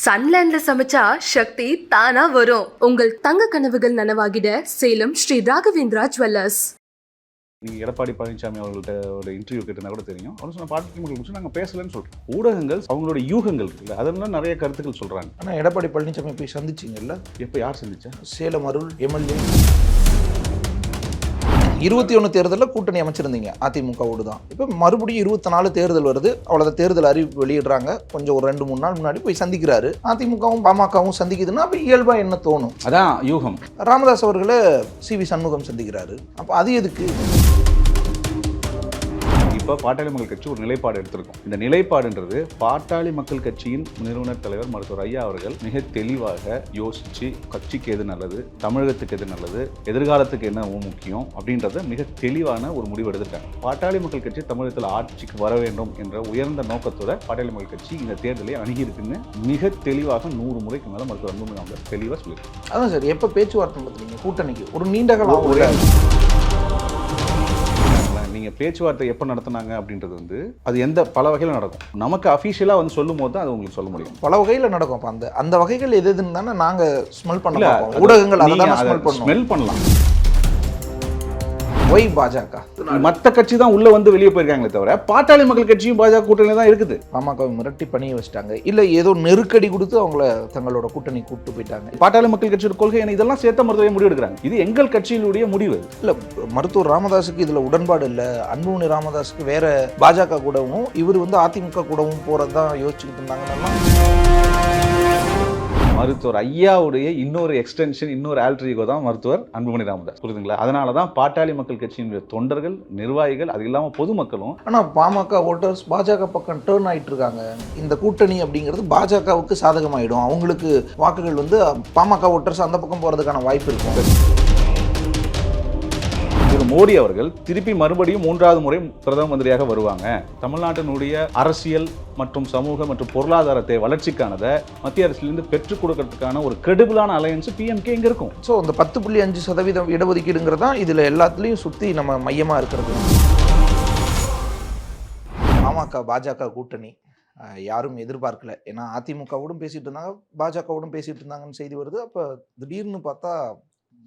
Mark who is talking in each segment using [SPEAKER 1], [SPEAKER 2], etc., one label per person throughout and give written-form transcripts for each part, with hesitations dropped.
[SPEAKER 1] சன்லேண்ட்ல சமைச்சா சக்தி தானா வரும். உங்கள் தங்க கனவுகள் நனவாகிட சேலம் ஸ்ரீ ராகவேந்திரா ஜுவல்லர்ஸ்.
[SPEAKER 2] நீங்கள் எடப்பாடி பழனிசாமி அவர்கள்ட்ட ஒரு இன்டர்வியூ கேட்டிருந்தா கூட தெரியும். அவர் சொன்ன பாட்டு முடிச்சு நாங்கள் பேசலன்னு சொல்கிறோம். ஊடகங்கள் அவங்களோட யூகங்கள் இருக்குல்ல, அதெல்லாம் நிறைய கருத்துக்கள் சொல்கிறாங்க.
[SPEAKER 3] ஆனால் எடப்பாடி பழனிசாமி போய் சந்திச்சிங்கல்ல?
[SPEAKER 2] எப்போ யார் சந்திச்சா?
[SPEAKER 3] சேலம் அருள் எம்எல்ஏ 21 தேர்தலில் கூட்டணி அமைச்சிருந்தீங்க அதிமுகவோடு தான். இப்போ மறுபடியும் 24 தேர்தல் வருது, அவ்வளோதான். தேர்தல் அறிவிப்பு வெளியிடுறாங்க. கொஞ்சம் ஒரு 2-3 நாள் முன்னாடி போய் சந்திக்கிறாரு. அதிமுகவும் பாமகவும் சந்திக்குதுன்னா அப்போ இயல்பாக என்ன தோணும்?
[SPEAKER 2] அதான் யூகம்.
[SPEAKER 3] ராமதாஸ் அவர்களை சிவி சண்முகம் சந்திக்கிறாரு. அப்போ அது எதுக்கு?
[SPEAKER 2] இப்போ பாட்டாளி மக்கள் கட்சி ஒரு நிலைப்பாடு எடுத்திருக்கும். இந்த நிலைப்பாடுன்றது பாட்டாளி மக்கள் கட்சியின் நிறுவனர் தலைவர் மருத்துவர் ஐயா அவர்கள் மிக தெளிவாக யோசிச்சு கட்சிக்கு எது நல்லது, தமிழகத்துக்கு எது நல்லது, எதிர்காலத்துக்கு என்ன முக்கியம் அப்படின்றத மிக தெளிவான ஒரு முடிவு எடுத்துட்டாங்க. பாட்டாளி மக்கள் கட்சி தமிழகத்தில் ஆட்சிக்கு வர வேண்டும் என்ற உயர்ந்த நோக்கத்தோட பாட்டாளி மக்கள் கட்சி இந்த தேர்தலை அணுகியிருக்குன்னு மிக தெளிவாக 100 முறைக்கு மேலே மருத்துவர் அன்புமணி ராமதாஸ் தெளிவாக சொல்லியிருக்காங்க.
[SPEAKER 3] அதான் சார், எப்போ பேச்சுவார்த்தை நடத்துறீங்க கூட்டணிக்கு? ஒரு நீண்ட காலம் ஒரு
[SPEAKER 2] நீங்கள் பேச்சுவார்த்தை எப்போ நடத்தினாங்க அப்படின்றது வந்து அது பல வகையில் நடக்கும். நமக்கு அஃபீஷியலாக வந்து சொல்லும் போது தான் அது உங்களுக்கு சொல்ல முடியும்.
[SPEAKER 3] பல வகையில் நடக்கும். அப்போ அந்த வகைகள் எது எதுன்னு தானே நாங்கள் ஸ்மெல் பண்ணலாம். ஊடகங்கள் அதை
[SPEAKER 2] ஸ்மெல் பண்ணலாம்.
[SPEAKER 3] ஒய் பாஜக
[SPEAKER 2] மற்ற கட்சி தான் உள்ள வந்து வெளியே போயிருக்காங்களே தவிர பாட்டாளி மக்கள் கட்சியும் பாஜக கூட்டணி தான் இருக்குது.
[SPEAKER 3] பாமக மிரட்டி பணிய வச்சுட்டாங்க, இல்ல ஏதோ நெருக்கடி கொடுத்து அவங்கள தங்களோட கூட்டணி கூப்பிட்டு போயிட்டாங்க.
[SPEAKER 2] பாட்டாளி மக்கள் கட்சியோட கொள்கை இதெல்லாம் சேர்த்த மருத்துவரை முடிவு எடுக்கிறாங்க. இது எங்கள் கட்சியினுடைய முடிவு.
[SPEAKER 3] இல்ல, மருத்துவர் ராமதாஸுக்கு இதுல உடன்பாடு இல்ல. அன்புமணி ராமதாஸுக்கு வேற பாஜக கூடவும் இவர் வந்து அதிமுக கூடவும் போறதுதான் யோசிச்சுக்கிட்டு இருந்தாங்கன்னா,
[SPEAKER 2] மருத்துவர் ஐயாவுடைய இன்னொரு எக்ஸ்டென்ஷன், இன்னொரு ஆல்டர் ஈகோ தான் மருத்துவர் அன்புமணி ராமதாஸ். புரியுதுங்களா? அதனால தான் பாட்டாளி மக்கள் கட்சியினுடைய தொண்டர்கள், நிர்வாகிகள், அது இல்லாமல் பொதுமக்களும்.
[SPEAKER 3] ஆனால் பாமக ஓட்டர்ஸ் பாஜக பக்கம் டேர்ன் ஆயிட்டு இருக்காங்க. இந்த கூட்டணி அப்படிங்கிறது பாஜகவுக்கு சாதகமாயிடும். அவங்களுக்கு வாக்குகள் வந்து பாமக ஓட்டர்ஸ் அந்த பக்கம் போறதுக்கான வாய்ப்பு இருக்கும்.
[SPEAKER 2] மோடி அவர்கள் திருப்பி மறுபடியும் 3வது முறை பிரதம மந்திரியாக வருவாங்க. தமிழ்நாட்டினுடைய அரசியல் மற்றும் சமூக மற்றும் பொருளாதாரத்தை வளர்ச்சிக்கானதை மத்திய அரசிலிருந்து பெற்றுக் கொடுக்கறதுக்கான ஒரு கிரெடிபிளான அலையன்ஸ் பிஎம்கே இங்க இருக்கும்.
[SPEAKER 3] ஸோ அந்த 10.5% இடஒதுக்கீடுங்கிறதா இதுல எல்லாத்துலேயும் சுற்றி நம்ம மையமாக இருக்கிறது. பாமக பாஜக கூட்டணி யாரும் எதிர்பார்க்கல. ஏன்னா அதிமுகவோடும் பேசிட்டு இருந்தாங்க, பாஜகவோடும் பேசிட்டு இருந்தாங்கன்னு செய்தி வருது. அப்போ திடீர்னு பார்த்தா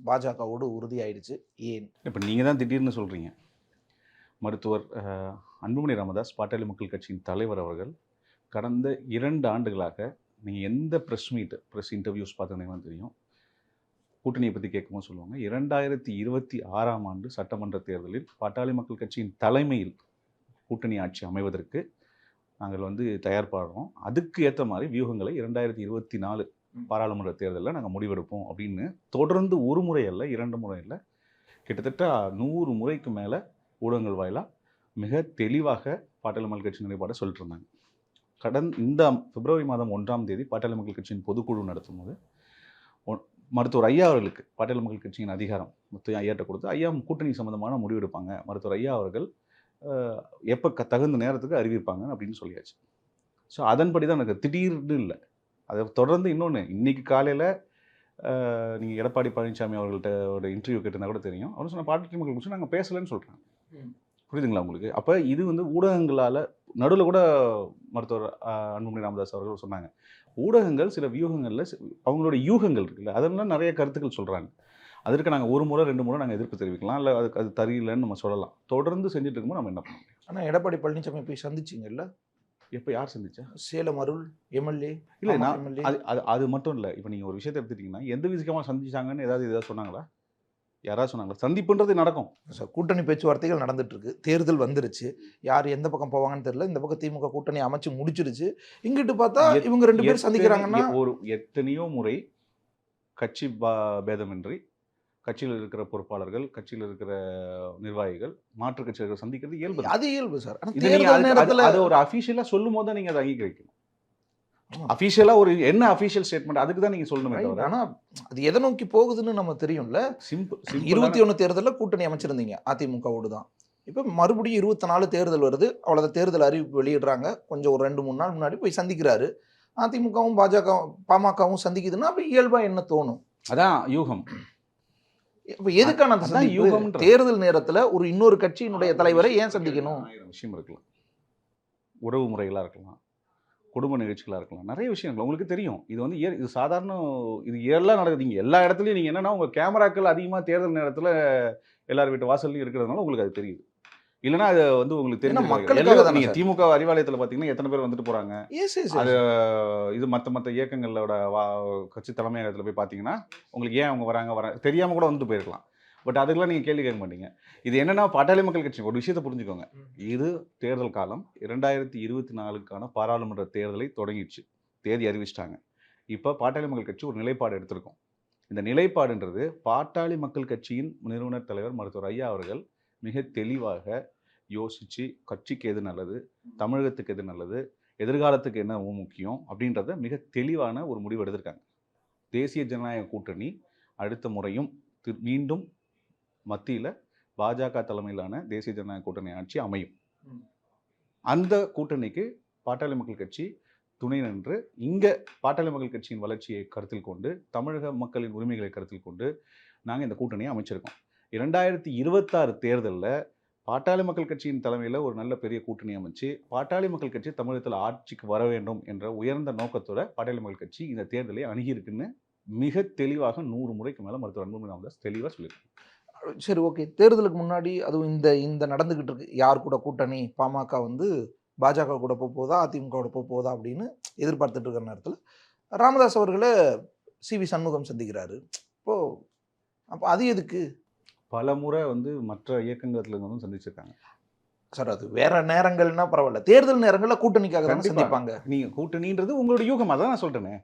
[SPEAKER 3] பாஜகவோடு உறுதியாயிடுச்சு. ஏன்
[SPEAKER 2] இப்போ நீங்கள் தான் திடீர்னு சொல்கிறீங்க? மருத்துவர் அன்புமணி ராமதாஸ் பாட்டாளி மக்கள் கட்சியின் தலைவர் அவர்கள் கடந்த 2 ஆண்டுகளாக நீங்கள் எந்த ப்ரெஸ் இன்டர்வியூஸ் பார்த்துருந்தீங்கன்னா தெரியும், கூட்டணியை பற்றி கேட்கும்போது சொல்லுவாங்க, 2026ஆம் ஆண்டு சட்டமன்ற தேர்தலில் பாட்டாளி மக்கள் கட்சியின் தலைமையில் கூட்டணி ஆட்சி அமைவதற்கு நாங்கள் வந்து தயார்படுறோம். அதுக்கு ஏற்ற மாதிரி வியூகங்களை 2024 பாராளுமன்ற தேர்தலில் நாங்கள் முடிவெடுப்போம் அப்படின்னு தொடர்ந்து ஒரு முறை அல்ல, 2 முறை இல்லை, கிட்டத்தட்ட 100 முறைக்கு மேலே ஊடகங்கள் வாயிலாக மிக தெளிவாக பாட்டாளி மக்கள் கட்சி நிலைப்பாடை சொல்லிட்டு இருந்தாங்க. இந்த பிப்ரவரி மாதம் 1ஆம் தேதி பாட்டாளி மக்கள் கட்சியின் பொதுக்குழு நடத்தும் போது மருத்துவர் ஐயா அவர்களுக்கு பாட்டாளி மக்கள் கட்சியின் அதிகாரம் மொத்தம் ஐயாட்ட கொடுத்து, ஐயா கூட்டணி சம்பந்தமான முடிவெடுப்பாங்க, மருத்துவர் ஐயா அவர்கள் எப்போ தகுந்த நேரத்துக்கு அறிவிப்பாங்க அப்படின்னு சொல்லியாச்சு. ஸோ அதன்படி தான் எனக்கு திடீர்னு இல்லை. அதை தொடர்ந்து இன்னொன்று, இன்றைக்கி காலையில் நீங்கள் எடப்பாடி பழனிசாமி அவர்கள்ட்ட ஒரு இன்டர்வியூ கேட்டிருந்தா கூட தெரியும், அவர் சொன்ன பாட்டாளி மக்கள் கட்சி நாங்கள் பேசலைன்னு சொல்கிறாங்க. புரியுதுங்களா உங்களுக்கு? அப்போ இது வந்து ஊடகங்களால் நடுவில் கூட மருத்துவர் அன்புமணி ராமதாஸ் அவர்கள் சொன்னாங்க, ஊடகங்கள் சில வியூகங்களில் அவங்களோட யூகங்கள் இருக்குல்ல, அதெல்லாம் நிறைய கருத்துக்கள் சொல்கிறாங்க. அதற்கு நாங்கள் 1 முறை 2 முறை நாங்கள் எதிர்ப்பு தெரிவிக்கலாம், இல்லை அதுக்கு அது தெரியலன்னு நம்ம சொல்லலாம். தொடர்ந்து செஞ்சுட்டு இருக்கும்போது நம்ம என்ன பண்ண முடியும்?
[SPEAKER 3] ஆனால் எடப்பாடி பழனிசாமி போய் சந்திச்சிங்கல்ல?
[SPEAKER 2] எப்போ யார் சந்திச்சா?
[SPEAKER 3] சேலம் அருள் எம்எல்ஏ. இல்லை,
[SPEAKER 2] நான் அது மட்டும் இல்லை. இப்போ நீங்கள் ஒரு விஷயத்தை எடுத்துட்டிங்கன்னா எந்த விஷயமாக சந்திச்சாங்கன்னு ஏதாவது சொன்னாங்களா? யாராவது சொன்னாங்களா? சந்திப்புன்றது நடக்கும்.
[SPEAKER 3] கூட்டணி பேச்சுவார்த்தைகள் நடந்துட்டு இருக்கு, தேர்தல் வந்துருச்சு, யார் எந்த பக்கம் போவாங்கன்னு தெரியல. இந்த பக்கம் திமுக கூட்டணி அமைச்சு முடிச்சிருச்சு, இங்கிட்டு பார்த்தா இவங்க 2 பேரும் சந்திக்கிறாங்கன்னா
[SPEAKER 2] ஒரு எத்தனையோ முறை கட்சி பேதமின்றி கட்சியில் இருக்கிற பொறுப்பாளர்கள், கட்சியில் இருக்கிற நிர்வாகிகள், மாற்று கட்சிகள் சந்திக்கிறது இயல்பு.
[SPEAKER 3] அது இயல்பு சார்.
[SPEAKER 2] அது ஒரு அஃபீஷியலா சொல்லும் போது தான் நீங்க அதை அங்கீகரிக்கணும். அஃபீஷியலா ஒரு என்ன அஃபீஷியல் ஸ்டேட்மெண்ட் அதுக்கு தான் நீங்க சொல்லணுமே தவிர.
[SPEAKER 3] ஆனா அது எதை நோக்கி போகுதுன்னு நம்ம தெரியும்ல.
[SPEAKER 2] சிம்பிள்
[SPEAKER 3] 21 தேர்தலில் கூட்டணி அமைச்சிருந்தீங்க அதிமுகவோடு தான். இப்போ மறுபடியும் 24 தேர்தல் வருது, அவ்வளோதான். தேர்தல் அறிவிப்பு வெளியிடுறாங்க. கொஞ்சம் ஒரு 2-3 நாள் முன்னாடி போய் சந்திக்கிறாரு. அதிமுகவும் பாமகவும் சந்திக்குதுன்னா அப்போ இயல்பா என்ன தோணும்?
[SPEAKER 2] அதான் யூகம்.
[SPEAKER 3] இப்போ எதுக்கான தேர்தல் நேரத்தில் ஒரு இன்னொரு கட்சியினுடைய தலைவரை ஏன் சந்திக்கணும்?
[SPEAKER 2] விஷயம் இருக்கலாம், உறவு முறைகளாக இருக்கலாம், குடும்ப நிகழ்ச்சிகளாக இருக்கலாம், நிறைய விஷயங்கள் உங்களுக்கு தெரியும். இது வந்து இது சாதாரண இது இயல்லாம் நடக்குது. நீங்கள் எல்லா இடத்துலையும் நீங்கள் என்னென்னா உங்கள் கேமராக்கள் அதிகமாக தேர்தல் நேரத்தில் எல்லார் வீட்டு வாசல்லையும் இருக்கிறதுனால உங்களுக்கு அது தெரியுது. இல்லைன்னா அது வந்து உங்களுக்கு தெரியும்.
[SPEAKER 3] மக்களுக்காக தானே
[SPEAKER 2] நீங்கள்
[SPEAKER 3] சார்.
[SPEAKER 2] திமுக அறிவாலயத்தில் பார்த்தீங்கன்னா எத்தனை பேர் வந்துட்டு போகிறாங்க. அது இது மற்ற இயக்கங்களோட கட்சி தலைமையகத்தில் போய் பார்த்தீங்கன்னா உங்களுக்கு ஏன் அவங்க வராங்க தெரியாமல் கூட வந்துட்டு போயிருக்கலாம். பட் அதுக்கெல்லாம் நீங்கள் கேள்வி கேட்க மாட்டீங்க. இது என்னென்னா பாட்டாளி மக்கள் கட்சி ஒரு விஷயத்தை புரிஞ்சுக்கோங்க. இது தேர்தல் காலம் 2024க்கான பாராளுமன்ற தேர்தலை தொடங்கிடுச்சு. தேதி அறிவிச்சிட்டாங்க. இப்போ பாட்டாளி மக்கள் கட்சி ஒரு நிலைப்பாடு எடுத்திருக்கோம். இந்த நிலைப்பாடுன்றது பாட்டாளி மக்கள் கட்சியின் நிறுவனர் தலைவர் மருத்துவர் ஐயா அவர்கள் மிக தெளிவாக யோசித்து கட்சிக்கு எது நல்லது, தமிழகத்துக்கு எது நல்லது, எதிர்காலத்துக்கு என்ன முக்கியம் அப்படின்றத மிக தெளிவான ஒரு முடிவு எடுத்திருக்காங்க. தேசிய ஜனநாயக கூட்டணி அடுத்த முறையும் மீண்டும் மத்தியில் பாஜக தலைமையிலான தேசிய ஜனநாயக கூட்டணி ஆட்சி அமையும். அந்த கூட்டணிக்கு பாட்டாளி மக்கள் கட்சி துணை நின்று இங்கே பாட்டாளி மக்கள் கட்சியின் வளர்ச்சியை கருத்தில் கொண்டு தமிழக மக்களின் உரிமைகளை கருத்தில் கொண்டு நாங்கள் இந்த கூட்டணியை அமைச்சிருக்கோம். 2026 தேர்தலில் பாட்டாளி மக்கள் கட்சியின் தலைமையில் ஒரு நல்ல பெரிய கூட்டணி அமைச்சு பாட்டாளி மக்கள் கட்சி தமிழகத்தில் ஆட்சிக்கு வர வேண்டும் என்ற உயர்ந்த நோக்கத்தோட பாட்டாளி மக்கள் கட்சி இந்த தேர்தலை அணுகியிருக்குன்னு மிக தெளிவாக 100 முறைக்கு மேலே மருத்துவர் அன்புமணி ராமதாஸ் தெளிவாக சொல்லியிருக்காங்க.
[SPEAKER 3] சரி, ஓகே. தேர்தலுக்கு முன்னாடி அதுவும் இந்த நடந்துகிட்டு இருக்கு, யார் கூட கூட்டணி, பாமக வந்து பாஜக கூட போதா அதிமுக கூட போதா அப்படின்னு எதிர்பார்த்துட்டு இருக்கிற நேரத்தில் ராமதாஸ் அவர்களை சிவி சண்முகம் சந்திக்கிறாரு. அப்போ அது எதுக்கு?
[SPEAKER 2] பல முறை வந்து மற்ற இயக்கங்கள்ல இருந்தும் சந்திச்சிருக்காங்க
[SPEAKER 3] சார். அது வேற நேரங்கள்னா பரவாயில்ல, தேர்தல் நேரங்களில் கூட்டணிக்காக தான் சந்திப்பாங்க.
[SPEAKER 2] நீங்கள் கூட்டணின்றது உங்களோட யூகம், அதான் நான் சொல்கிறேனே.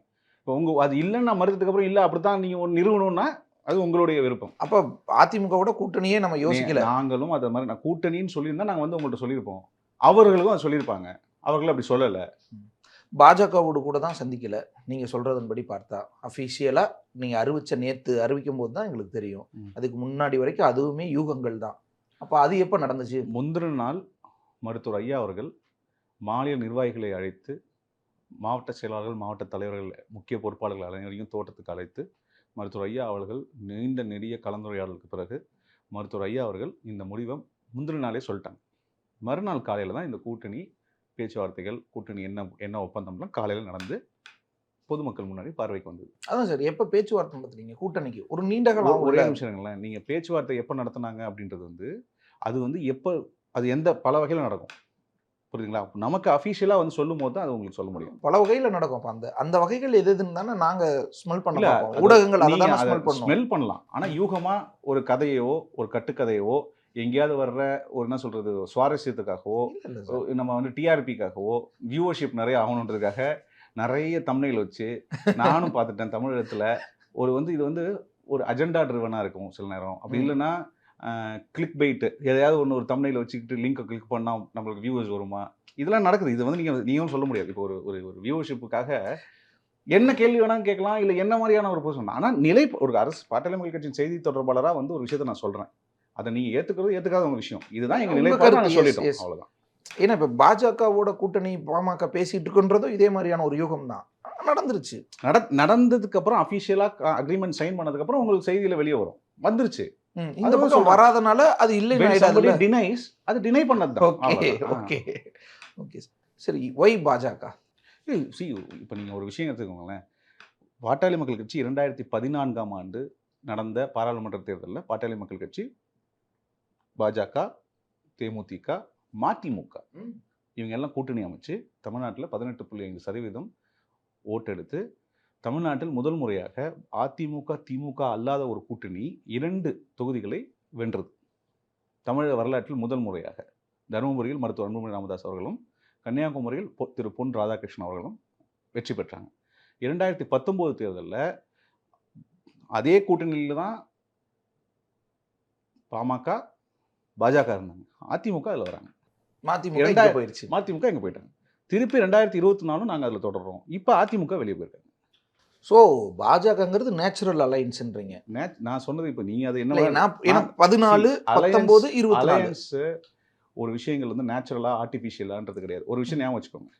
[SPEAKER 2] இப்போ அது இல்லைன்னு நான் மறுத்ததுக்கு அப்புறம் இல்லை அப்படித்தான் நீங்கள் ஒன்று நிறுவனம்னா அது உங்களுடைய விருப்பம்.
[SPEAKER 3] அப்போ அதிமுகவோட கூட்டணியே நம்ம யோசிக்கல.
[SPEAKER 2] நாங்களும் அதை மாதிரி நான் கூட்டணின்னு சொல்லியிருந்தா நாங்கள் வந்து உங்கள்கிட்ட சொல்லியிருப்போம். அவர்களுக்கும் அதை சொல்லியிருப்பாங்க. அவர்களும் அப்படி சொல்லலை.
[SPEAKER 3] பாஜகவோடு கூட தான் சந்திக்கல. நீங்கள் சொல்கிறதன்படி பார்த்தா அஃபிஷியலாக நீங்கள் அறிவிக்கும் போது தான் எங்களுக்கு தெரியும். அதுக்கு முன்னாடி வரைக்கும் அதுவுமே யூகங்கள் தான். அப்போ அது எப்போ நடந்துச்சு?
[SPEAKER 2] முந்தின நாள் மருத்துவர் ஐயா அவர்கள் மாநில நிர்வாகிகளை அழைத்து மாவட்ட செயலாளர்கள், மாவட்ட தலைவர்கள், முக்கிய பொறுப்பாளர்கள் அனைவரையும் தோட்டத்துக்கு அழைத்து மருத்துவர் ஐயா அவர்கள் நீண்ட நெடிய கலந்துரையாடலுக்கு பிறகு மருத்துவர் ஐயா அவர்கள் இந்த முடிவை முந்தின நாளே சொல்லிட்டாங்க. மறுநாள் காலையில் தான் இந்த கூட்டணி பேச்சுவார்த்தைகள், கூட்டணி என்ன ஒப்பந்தம்லாம் காலையில் நடந்து பொதுமக்கள் முன்னாடி பார்வைக்கு வந்தது.
[SPEAKER 3] அதான் சார், எப்போ பேச்சுவார்த்தை நடத்துறீங்க கூட்டணிக்கு? ஒரு நீண்ட காலம்.
[SPEAKER 2] ஒரே நிமிஷங்களேன். நீங்கள் பேச்சுவார்த்தை எப்போ நடத்துனாங்க அப்படின்றது வந்து அது வந்து எப்போ அது எந்த பல வகையில் நடக்கும், புரியுதுங்களா? நமக்கு அஃபிஷியலாக வந்து சொல்லும் போது தான் அது உங்களுக்கு சொல்ல முடியும்.
[SPEAKER 3] பல வகையில் நடக்கும். அந்த வகைகள் எதுன்னு தானே நாங்கள் ஸ்மெல் பண்ணலாம். ஊடகங்கள் அதை தான்
[SPEAKER 2] ஸ்மெல் பண்ணலாம். ஆனால் யூகமாக ஒரு கதையோ ஒரு கட்டுக்கதையோ எங்கேயாவது வர்ற ஒரு என்ன சொல்கிறது சுவாரஸ்யத்துக்காகவோ நம்ம வந்து டிஆர்பிக்காகவோ வியூவர்ஷிப் நிறைய ஆகணுன்றதுக்காக நிறைய தம்ப்நெயில் வச்சு நானும் பார்த்துட்டேன் தமிழகத்தில் இது வந்து ஒரு அஜெண்டா ட்ரிவனாக இருக்கும் சில நேரம். அப்படி இல்லைன்னா கிளிக் பைட்டு எதையாவது ஒரு தம்ப்நெயில் வச்சுக்கிட்டு லிங்கை கிளிக் பண்ணால் நம்மளுக்கு வியூவர்ஸ் வருமா, இதெல்லாம் நடக்குது. இது வந்து நீங்களும் சொல்ல முடியாது. இப்போ ஒரு வியூவர்ஷிப்புக்காக என்ன கேள்வி வேணாலும் கேட்கலாம், இல்லை என்ன மாதிரியான ஒரு பொசிஷன். ஆனால் ஒரு அரசு பாட்டாளி மக்கள் கட்சியின் செய்தி தொடர்பாளராக வந்து ஒரு விஷயத்தை நான் சொல்கிறேன். அதை நீங்கள் ஏற்றுக்காத ஒரு விஷயம். இதுதான் எங்கள் நிலைப்பாடு, நாங்கள் சொல்லிட்டோம், அவ்வளோதான்.
[SPEAKER 3] ஏன்னா இப்போ பாஜகவோட கூட்டணி பாமக பேசிட்டு இருக்குன்றதும் இதே மாதிரியான ஒரு யூகம் தான் நடந்துருச்சு.
[SPEAKER 2] நடந்ததுக்கு அப்புறம் அஃபிஷியலாக அக்ரிமெண்ட் சைன் பண்ணதுக்கப்புறம் உங்களுக்கு செய்தியில் வெளியே வந்துருச்சு.
[SPEAKER 3] இந்த பக்கம் வராதனால அது இல்லை,
[SPEAKER 2] டினைஸ், அது டினை பண்ணது தான்.
[SPEAKER 3] ஓகே. சரி, ஒய் பாஜக?
[SPEAKER 2] இப்போ நீங்கள் ஒரு விஷயம் எடுத்துக்கோங்களேன். பாட்டாளி மக்கள் கட்சி 2014ஆம் ஆண்டு நடந்த பாராளுமன்ற தேர்தலில் பாட்டாளி மக்கள் கட்சி, பாஜக, தேமுதிக, மதிமுக இவங்க எல்லாம் கூட்டணி அமைச்சு தமிழ்நாட்டில் 18.5% ஓட்டெடுத்து தமிழ்நாட்டில் முதல் முறையாக அதிமுக திமுக அல்லாத ஒரு கூட்டணி 2 தொகுதிகளை வென்றது. தமிழக வரலாற்றில் முதல் முறையாக தருமபுரியில் மருத்துவர் அன்புமணி ராமதாஸ் அவர்களும் கன்னியாகுமரியில் திரு பொன் ராதாகிருஷ்ணன் அவர்களும் வெற்றி பெற்றாங்க. 2019 தேர்தலில் அதே கூட்டணியில் தான் பாமக பாஜக இருந்தாங்க. அதிமுக அதில் வராங்க.
[SPEAKER 3] மதிமுக எங்கே
[SPEAKER 2] போயிட்டாங்க. திருப்பி 2024 நாங்கள் அதில் தொடர்றோம். இப்போ அதிமுக வெளியே போயிருக்காங்க.
[SPEAKER 3] ஸோ பாஜகங்கிறது நேச்சுரல் அலையன்ஸ்ன்றீங்க.
[SPEAKER 2] நான் சொன்னது இப்போ நீங்கள் அது என்ன
[SPEAKER 3] 14, 19, 20
[SPEAKER 2] அலையன்ஸ் ஒரு விஷயங்கள் வந்து நேச்சுரலாக ஆர்டிஃபிஷியலான்றது கிடையாது. ஒரு விஷயம் ஞாபகம் வச்சுக்கோங்க.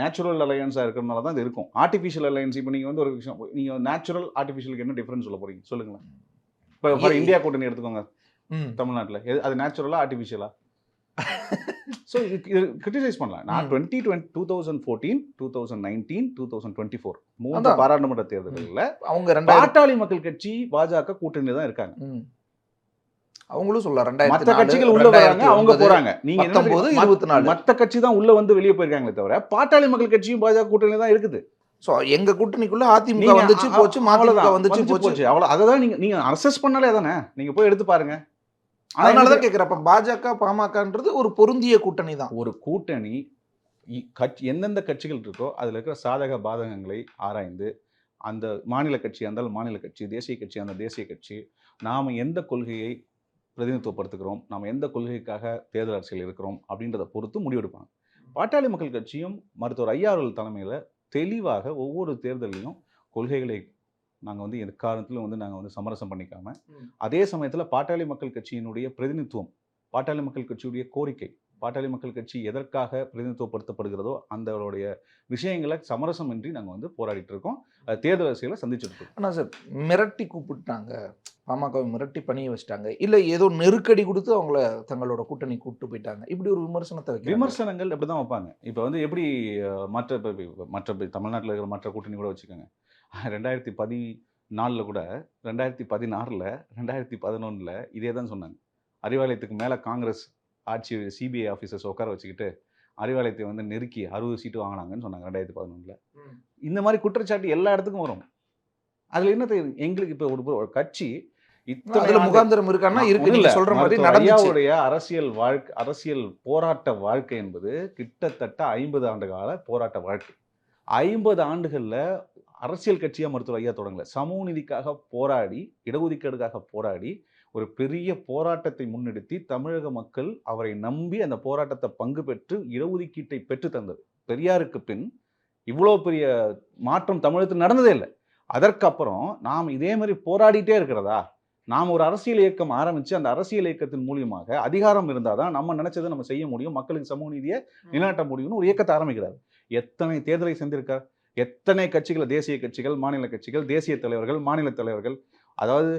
[SPEAKER 2] நேச்சுரல் அலையன்ஸாக இருக்கிறதுனால தான் இது இருக்கும். ஆர்டிஃபிஷியல் அலையன்ஸ் இப்போ நீங்கள் வந்து ஒரு விஷயம், நீங்கள் நேச்சுரல் ஆர்டிஃபிஷியலுக்கு என்ன டிஃப்ரென்ஸ் சொல்ல போறீங்க சொல்லுங்களேன். இப்போ இந்தியா கூட்டணி எடுத்துக்கோங்க தமிழ்நாட்டில், அது நேச்சுரலா ஆர்டிஃபிஷியலா? ஸோ இது கிரிட்டிசைஸ் பண்ணலாம். நான்
[SPEAKER 3] ம்.
[SPEAKER 2] 2014, 2019, 2024 3
[SPEAKER 3] அதான்.
[SPEAKER 2] பாராளுமன்ற தேர்தல்களில்
[SPEAKER 3] அவங்க 2000
[SPEAKER 2] பாட்டாளி மக்கள் கட்சி பாஜக கூட்டணியில தான் இருக்காங்க.
[SPEAKER 3] ம். அவங்களும் சொல்லலாம்
[SPEAKER 2] மற்ற
[SPEAKER 3] 2004,
[SPEAKER 2] கட்சிகள் உள்ள வராங்க, அவங்க
[SPEAKER 3] 2009,
[SPEAKER 2] போறாங்க. நீங்க என்ன
[SPEAKER 3] 19,
[SPEAKER 2] தெரியுமா?
[SPEAKER 3] 24.
[SPEAKER 2] மற்ற கட்சி தான் உள்ள வந்து வெளியே போயிருக்காங்களே தவிர பாட்டாளி மக்கள் கட்சியும் பாஜக கூட்டணியில தான் இருக்குது.
[SPEAKER 3] சோ எங்க கூட்டணிக்குள்ள அதிமுக
[SPEAKER 2] நீங்க
[SPEAKER 3] வந்துச்சு போச்சு, மதிமுக
[SPEAKER 2] அவ்வளவுதான்.
[SPEAKER 3] வந்துச்சு போச்சு.
[SPEAKER 2] அவ்வளவு. அததான் நீங்க அசஸ் பண்ணாலே அதானே. நீங்க போய் எடுத்து பாருங்க. ஆனா
[SPEAKER 3] அதனாலதான் கேக்குறேன். அப்ப பாஜக பாமகன்றது ஒரு பொருந்திய கூட்டணி தான்.
[SPEAKER 2] ஒரு கூட்டணி எந்தெந்த கட்சிகள் இருக்கோ அதுல இருக்கிற சாதக பாதகங்களை ஆராய்ந்து, அந்த மாநில கட்சி அந்த மாநில கட்சி, தேசிய கட்சி அந்த தேசிய கட்சி, நாம எந்த கொள்கையை பிரதிநிதித்துவப்படுத்துகிறோம், நாம் எந்த கொள்கைக்காக தேர்தல் அரசியல் இருக்கிறோம் அப்படின்றத பொறுத்து முடிவெடுப்பாங்க. பாட்டாளி மக்கள் கட்சியும் மருத்துவர் ஐயா அவர்கள் தலைமையில் தெளிவாக ஒவ்வொரு தேர்தலையும் கொள்கைகளை நாங்கள் வந்து எக்காரணத்திலும் வந்து நாங்கள் வந்து சமரசம் பண்ணிக்காம, அதே சமயத்தில் பாட்டாளி மக்கள் கட்சியினுடைய பிரதிநிதித்துவம், பாட்டாளி மக்கள் கட்சியுடைய கோரிக்கை, பாட்டாளி மக்கள் கட்சி எதற்காக பிரதிநிதித்துவப்படுத்தப்படுகிறதோ அந்தவருடைய விஷயங்களை சமரசமின்றி நாங்கள் வந்து போராடிட்டு இருக்கோம். தேர்தல் அரசியலை சந்திச்சுட்டு இருக்கோம்.
[SPEAKER 3] ஆனா சார் மிரட்டி கூப்பிட்டாங்க, பாமகவை மிரட்டி பணிய வச்சிட்டாங்க, இல்ல ஏதோ நெருக்கடி கொடுத்து அவங்கள தங்களோட கூட்டணி கூப்பிட்டு போயிட்டாங்க, இப்படி ஒரு விமர்சனத்தை வைக்கிறாங்க.
[SPEAKER 2] விமர்சனங்கள் அப்படி தான் வைப்பாங்க. இப்போ வந்து எப்படி மற்ற தமிழ்நாட்டில் இருக்கிற மற்ற கூட்டணி கூட வச்சுக்கோங்க. 2014 கூட 2016, 2011 இதே தான் சொன்னாங்க. அறிவாலயத்துக்கு மேலே காங்கிரஸ் ஆட்சி சிபிஐ ஆஃபீஸர்ஸ் உட்கார வச்சுக்கிட்டு அறிவாலயத்தை வந்து நெருக்கி 60 சீட்டு வாங்கினாங்கன்னு சொன்னாங்க 2011. இந்த மாதிரி குற்றச்சாட்டு எல்லா இடத்துக்கும் வரும். அதில் என்ன தெரியுது எங்களுக்கு? இப்போ ஒரு கட்சி
[SPEAKER 3] அதுல முகாந்திரம் இருக்கான்னா இருக்கு, நீங்க சொல்ற மாதிரி நடந்துச்சு.
[SPEAKER 2] ஐயாவுடைய அரசியல் போராட்ட வாழ்க்கை என்பது கிட்டத்தட்ட 50 ஆண்டு கால போராட்ட வாழ்க்கை. 50 ஆண்டுகள்ல அரசியல் கட்சியா மருத்துவர் ஐயா தொடங்கல. சமூக நீதிக்காக போராடி, இடஒதுக்கீடுக்காக போராடி, ஒரு பெரிய போராட்டத்தை முன்னெடுத்தி தமிழக மக்கள் அவரை நம்பி அந்த போராட்டத்தை பங்கு பெற்று இடஒதுக்கீட்டை பெற்று தந்தது. பெரியாருக்கு பின் இவ்வளோ பெரிய மாற்றம் தமிழகத்தில் நடந்ததே இல்லை. அதற்கப்புறம் நாம் இதே மாதிரி போராடிட்டே இருக்கிறதா? நாம் ஒரு அரசியல் இயக்கம் ஆரம்பிச்சு அந்த அரசியல் இயக்கத்தின் மூலியமாக அதிகாரம் இருந்தால் தான் நம்ம நினைச்சதை நம்ம செய்ய முடியும், மக்களுக்கு சமூக நீதியை நிலைநாட்ட முடியும்னு ஒரு இயக்கத்தை ஆரம்பிக்கிறார். எத்தனை தேர்தலை செஞ்சிருக்கார், எத்தனை கட்சிகள், தேசிய கட்சிகள், மாநில கட்சிகள், தேசிய தலைவர்கள், மாநில தலைவர்கள், அதாவது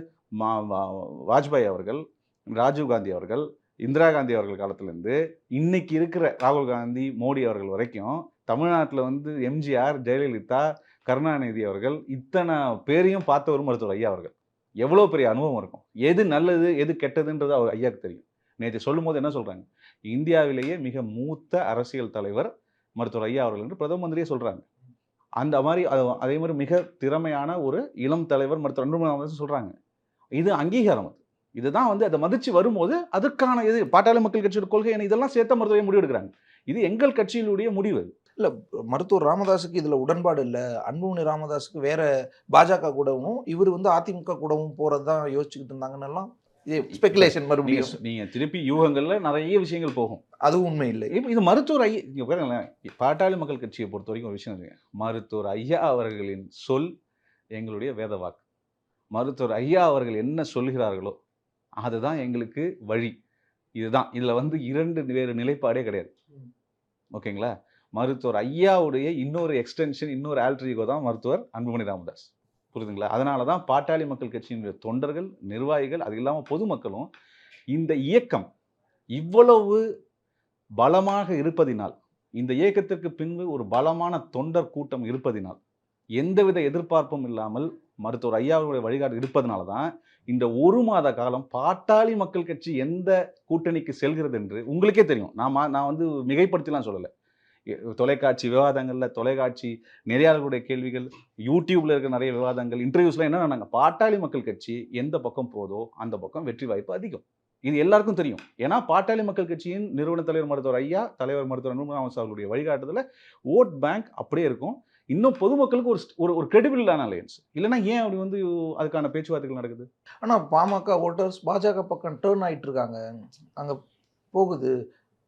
[SPEAKER 2] வாஜ்பாய் அவர்கள், ராஜீவ்காந்தி அவர்கள், இந்திரா காந்தி அவர்கள் காலத்திலேருந்து இன்னைக்கு இருக்கிற ராகுல் காந்தி, மோடி அவர்கள் வரைக்கும் தமிழ்நாட்டில் வந்து எம்ஜிஆர், ஜெயலலிதா, கருணாநிதி அவர்கள் இத்தனை பேரையும் பார்த்தவர் மருத்துவர் ஐயா அவர்கள். எவ்வளோ பெரிய அனுபவம் இருக்கும், எது நல்லது எது கெட்டதுன்றது அவர் ஐயாவுக்கு தெரியும். நேற்று சொல்லும் போது என்ன சொல்கிறாங்க, இந்தியாவிலேயே மிக மூத்த அரசியல் தலைவர் மருத்துவர் ஐயா அவர்கள் என்று பிரதம மந்திரியே சொல்கிறாங்க. அந்த மாதிரி அதே மாதிரி மிக திறமையான ஒரு இளம் தலைவர் மருத்துவர் அன்புமணி சொல்கிறாங்க. இது அங்கீகாரம். இதுதான் வந்து அதை மதிச்சு வரும்போது அதற்கான இது பாட்டாளி மக்கள் கட்சியோட கொள்கை இதெல்லாம் சேர்த்த மருத்துவரை முடிவெடுக்கிறாங்க. இது எங்கள் கட்சியினுடைய முடிவு.
[SPEAKER 3] இல்ல மருத்துவர் ராமதாஸுக்கு இதுல உடன்பாடு இல்லை, அன்புமணி ராமதாஸுக்கு வேற பாஜக கூடவும் இவர் வந்து அதிமுக கூடவும் போறதுதான் யோசிச்சுக்கிட்டு இருந்தாங்கன்னு எல்லாம் ஸ்பெகுலேஷன். மறுபடியும்
[SPEAKER 2] நீங்க திருப்பி யூகங்கள்ல நிறைய விஷயங்கள் போகும்,
[SPEAKER 3] அதுவும் உண்மை இல்லை.
[SPEAKER 2] இப்போ இது மருத்துவர் ஐயா இங்க பாருங்களேன், பாட்டாளி மக்கள் கட்சியை பொறுத்த வரைக்கும் ஒரு விஷயம் இருக்கு. மருத்துவர் ஐயா அவர்களின் சொல் எங்களுடைய வேத வாக்கு. மருத்துவர் ஐயா அவர்கள் என்ன சொல்கிறார்களோ அதுதான் எங்களுக்கு வழி. இதுதான், இதுல வந்து இரண்டு வேறு நிலைப்பாடே கிடையாது. ஓகேங்களா? மருத்துவர் ஐயாவுடைய இன்னொரு எக்ஸ்டென்ஷன், இன்னொரு ஆல்டர் ஈகோ தான் மருத்துவர் அன்புமணி ராமதாஸ். புரியுதுங்களா? அதனால தான் பாட்டாளி மக்கள் கட்சியினுடைய தொண்டர்கள், நிர்வாகிகள், அது இல்லாமல் பொதுமக்களும் இந்த இயக்கம் இவ்வளவு பலமாக இருப்பதினால், இந்த இயக்கத்திற்கு பின்பு ஒரு பலமான தொண்டர் கூட்டம் இருப்பதினால், எந்தவித எதிர்பார்ப்பும் இல்லாமல் மருத்துவர் ஐயாவுடைய வழிகாட்டு இருப்பதனால தான் இந்த ஒரு மாத காலம் பாட்டாளி மக்கள் கட்சி எந்த கூட்டணிக்கு செல்கிறது என்று உங்களுக்கே தெரியும். நான் வந்து மிகைப்படுத்திலாம் சொல்லலை. தொலைக்காட்சி விவாதங்களில், தொலைக்காட்சி நெறியாளர்களுடைய கேள்விகள், யூடியூப்ல இருக்கிற நிறைய விவாதங்கள், இன்டர்வியூஸ்லாம் என்ன நாங்கள் பாட்டாளி மக்கள் கட்சி எந்த பக்கம் போதோ அந்த பக்கம் வெற்றி வாய்ப்பு அதிகம். இது எல்லாருக்கும் தெரியும். ஏன்னா பாட்டாளி மக்கள் கட்சியின் நிறுவன தலைவர் மருத்துவர் ஐயா, தலைவர் மருத்துவர் அன்புமணி ராமதாஸ் அவர்களுடைய வழிகாட்டுதல ஓட் பேங்க் அப்படியே இருக்கும். இன்னும் பொதுமக்களுக்கு ஒரு கிரெடிபிளான அலையன்ஸ். இல்லைன்னா ஏன் அப்படி வந்து அதுக்கான பேச்சுவார்த்தைகள் நடக்குது?
[SPEAKER 3] ஆனா பாமக ஓட்டர்ஸ் பாஜக பக்கம் டேர்ன் ஆயிட்டு இருக்காங்க, அங்க போகுது,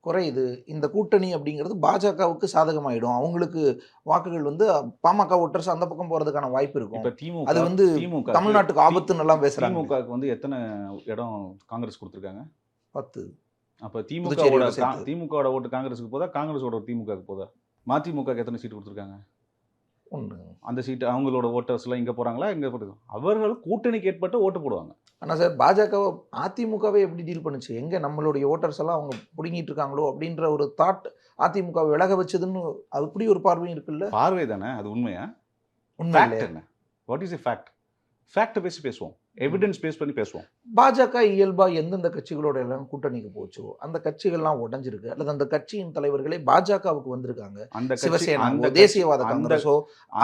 [SPEAKER 3] குறையுது. இந்த கூட்டணி அப்படிங்கிறது பாஜகவுக்கு சாதகமாயிடும், அவங்களுக்கு வாக்குகள் வந்து பாமக ஓட்டர்ஸ் அந்த பக்கம் போறதுக்கான வாய்ப்பு இருக்கும்.
[SPEAKER 2] இப்ப திமுக,
[SPEAKER 3] அது வந்து
[SPEAKER 2] திமுக
[SPEAKER 3] தமிழ்நாட்டுக்கு ஆபத்துன்னு எல்லாம் பேசுறாங்க.
[SPEAKER 2] திமுகவுக்கு வந்து எத்தனை இடம் காங்கிரஸ் கொடுத்துருக்காங்க?
[SPEAKER 3] 10.
[SPEAKER 2] அப்ப
[SPEAKER 3] புதுச்சேரியோட சேர்த்து.
[SPEAKER 2] திமுகவோட ஓட்டு காங்கிரஸுக்கு போதா, காங்கிரஸோட திமுகவுக்கு போதா? மதிமுக எத்தனை சீட்டு கொடுத்துருக்காங்க?
[SPEAKER 3] 1.
[SPEAKER 2] அந்த சீட்டு அவங்களோட ஓட்டர்ஸ் எல்லாம் இங்க போறாங்களா, இங்க போறாங்க? அவர்கள் கூட்டணிக்கு ஏற்பட்டு ஓட்டு போடுவாங்க.
[SPEAKER 3] ஆனா சார் பாஜகவை அதிமுகவே எப்படி டீல் பண்ணுச்சு? எங்க நம்மளுடைய வோட்டர்ஸ் எல்லாம் அவங்க புடுங்கிட்டு இருக்காங்களோ அப்படின்ற ஒரு தாட் அதிமுகவை விலக வச்சதுன்னு அப்படி ஒரு பார்வையும் இருக்குல்ல?
[SPEAKER 2] பார்வை தானே அது உண்மையா?
[SPEAKER 3] உண்மை
[SPEAKER 2] ஃபேக்ட்
[SPEAKER 3] இல்லையா?
[SPEAKER 2] என்ன? What is a fact? ஃபேக்ட்டை பேசி பேசுவோம், எவிடன்ஸ் பேஸ் பண்ணி பேசுவோம்.
[SPEAKER 3] பாஜக இயல்பா எந்தெந்த கட்சிகளோட எல்லாம் கூட்டணிக்கு போச்சோ அந்த கட்சிகள்லாம் உடைஞ்சிருக்கு, அல்லது அந்த கட்சியின் தலைவர்களே பாஜகவுக்கு வந்திருக்காங்க.
[SPEAKER 2] அந்த கட்சி
[SPEAKER 3] சிவசேனா,
[SPEAKER 2] அந்த
[SPEAKER 3] தேசியவாத
[SPEAKER 2] அந்த
[SPEAKER 3] காங்கிரஸோ,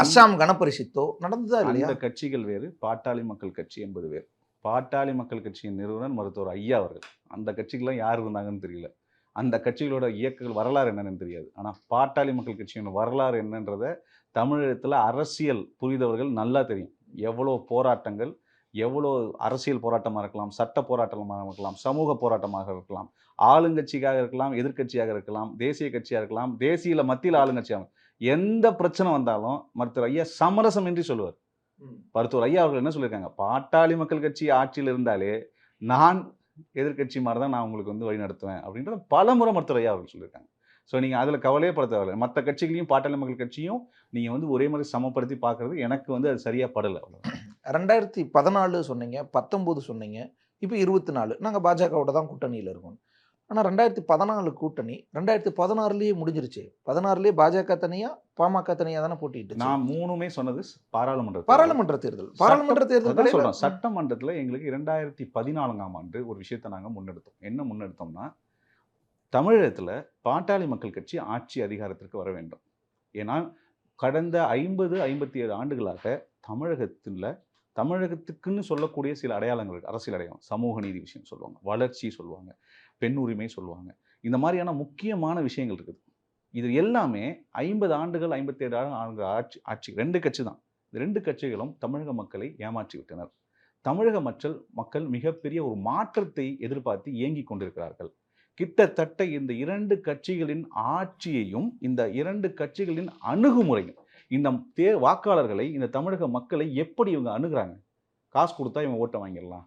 [SPEAKER 3] அஸ்ஸாம் கணபரிஷத்தோ நடந்ததா இல்லையா?
[SPEAKER 2] அந்த கட்சிகள் வேறு, பாட்டாளி மக்கள் கட்சி என்பது வேறு. பாட்டாளி மக்கள் கட்சியின் நிறுவனர் மருத்துவர் ஐயா அவர்கள். அந்த கட்சிக்கெல்லாம் யார் இருந்தாங்கன்னு தெரியல. அந்த கட்சிகளோட இயக்கங்கள் வரலாறு என்னன்னு தெரியாது. ஆனால் பாட்டாளி மக்கள் கட்சியின் வரலாறு என்னன்றதை தமிழகத்தில் அரசியல் புரிந்தவர்கள் நல்லா தெரியும். எவ்வளோ போராட்டங்கள், எவ்வளோ அரசியல் போராட்டமாக இருக்கலாம், சட்ட போராட்டமாக இருக்கலாம், சமூக போராட்டமாக இருக்கலாம், ஆளுங்கட்சியாக இருக்கலாம், எதிர்க்கட்சியாக இருக்கலாம், தேசிய கட்சியாக இருக்கலாம், தேசிய மத்தியில் ஆளுங்கட்சியாக, எந்த பிரச்சனை வந்தாலும் மருத்துவர் ஐயா சமரசம் என்று சொல்லுவார். மருத்துவர் ஐயா அவர்கள் என்ன சொல்லியிருக்காங்க, பாட்டாளி மக்கள் கட்சி ஆட்சியில் இருந்தாலே நான் எதிர்க்கட்சி மாதிரி தான் நான் உங்களுக்கு வந்து வழி நடத்துவேன் அப்படின்றத பல முறை மருத்துவர் ஐயா அவர்கள் சொல்லியிருக்காங்க. ஸோ நீங்கள் அதில் கவலையே பட தேவையில்லை. மற்ற கட்சிகளையும் பாட்டாளி மக்கள் கட்சியும் நீங்கள் வந்து ஒரே மாதிரி சமப்படுத்தி பார்க்குறது எனக்கு வந்து அது சரியாக படலை.
[SPEAKER 3] 2014 சொன்னீங்க, 19 சொன்னீங்க, இப்போ 24. நாங்கள் பாஜகவோட தான் கூட்டணியில் இருக்கோம். ஆனால் 2014 கூட்டணி 2016லயே முடிஞ்சிருச்சு. 16லயே பாஜக தனியா, பாமக தனியா தானே போட்டிட்டு.
[SPEAKER 2] நான் மூணுமே சொன்னது பாராளுமன்ற
[SPEAKER 3] தேர்தல். பாராளுமன்ற தேர்தல்
[SPEAKER 2] சொல்றோம். சட்டமன்றத்தில் எங்களுக்கு 2014ஆம் ஆண்டு ஒரு விஷயத்தை நாங்கள் முன்னெடுத்தோம். என்ன முன்னெடுத்தோம்னா, தமிழகத்தில் பாட்டாளி மக்கள் கட்சி ஆட்சி அதிகாரத்திற்கு வர வேண்டும். ஏன்னா கடந்த 57 ஆண்டுகளாக தமிழகத்துக்குன்னு சொல்லக்கூடிய சில அடையாளங்கள் இருக்குது. அரசியல் அடையாளம், சமூக நீதி விஷயம் சொல்லுவாங்க, வளர்ச்சி சொல்லுவாங்க, பெண் உரிமை சொல்லுவாங்க. இந்த மாதிரியான முக்கியமான விஷயங்கள் இருக்குது. இது எல்லாமே 50 ஆண்டுகள் 57 ஆண்டுகள் ஆட்சி 2 கட்சி தான். இந்த 2 கட்சிகளும் தமிழக மக்களை ஏமாற்றி விட்டனர். தமிழக மக்கள் மிகப்பெரிய ஒரு மாற்றத்தை எதிர்பார்த்து இயங்கி கொண்டிருக்கிறார்கள். கிட்டத்தட்ட இந்த 2 கட்சிகளின் ஆட்சியையும் இந்த 2 கட்சிகளின் அணுகுமுறையும் இந்த வாக்காளர்களை, இந்த தமிழக மக்களை எப்படி இவங்க அணுகுறாங்க? காசு கொடுத்தா இவங்க ஓட்டை வாங்கிடலாம்,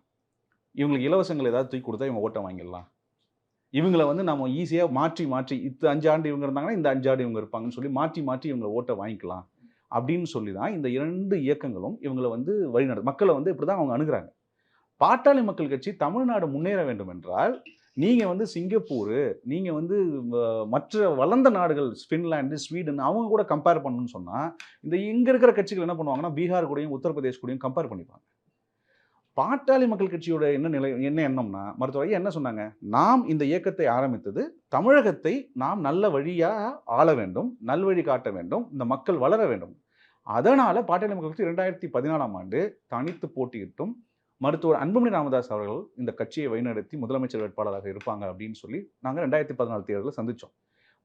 [SPEAKER 2] இவங்களுக்கு இலவசங்கள் ஏதாவது தூக்கி கொடுத்தா இவங்க ஓட்டை வாங்கிடலாம், இவங்களை வந்து நம்ம ஈஸியாக மாற்றி 5 ஆண்டு இவங்க இருந்தாங்கன்னா இந்த 5 ஆண்டு இவங்க இருப்பாங்கன்னு சொல்லி மாற்றி இவங்களை ஓட்டை வாங்கிக்கலாம் அப்படின்னு சொல்லி தான் இந்த 2 இயக்கங்களும் இவங்களை வந்து மக்களை வந்து இப்படி தான் அவங்க அணுகுறாங்க. பாட்டாளி மக்கள் கட்சி தமிழ்நாடு முன்னேற வேண்டும் என்றால் நீங்கள் வந்து சிங்கப்பூர், நீங்கள் வந்து மற்ற வளர்ந்த நாடுகள் ஃபின்லாண்டு, ஸ்வீடன் அவங்க கூட கம்பேர் பண்ணணும்னு சொன்னால் இந்த இங்கே இருக்கிற கட்சிகள் என்ன பண்ணுவாங்கன்னா பீகார் கூடயும் உத்தரப்பிரதேஷ் கூடயும் கம்பேர் பண்ணிப்பாங்க. பாட்டாளி மக்கள் கட்சியோட என்ன எண்ணம்னா, மருத்துவர் ஐயா என்ன சொன்னாங்க, நாம் இந்த இயக்கத்தை ஆரம்பித்தது தமிழகத்தை நாம் நல்ல வழியாக ஆள வேண்டும், நல்வழி காட்ட வேண்டும், இந்த மக்கள் வளர வேண்டும். அதனால் பாட்டாளி மக்கள் கட்சி 2014ஆம் ஆண்டு தனித்து போட்டியிட்டும் மருத்துவர் அன்புமணி ராமதாஸ் அவர்கள் இந்த கட்சியை வழிநடத்தி முதலமைச்சர் வேட்பாளராக இருப்பாங்க அப்படின்னு சொல்லி நாங்கள் 2014 தேர்தலில் சந்தித்தோம்.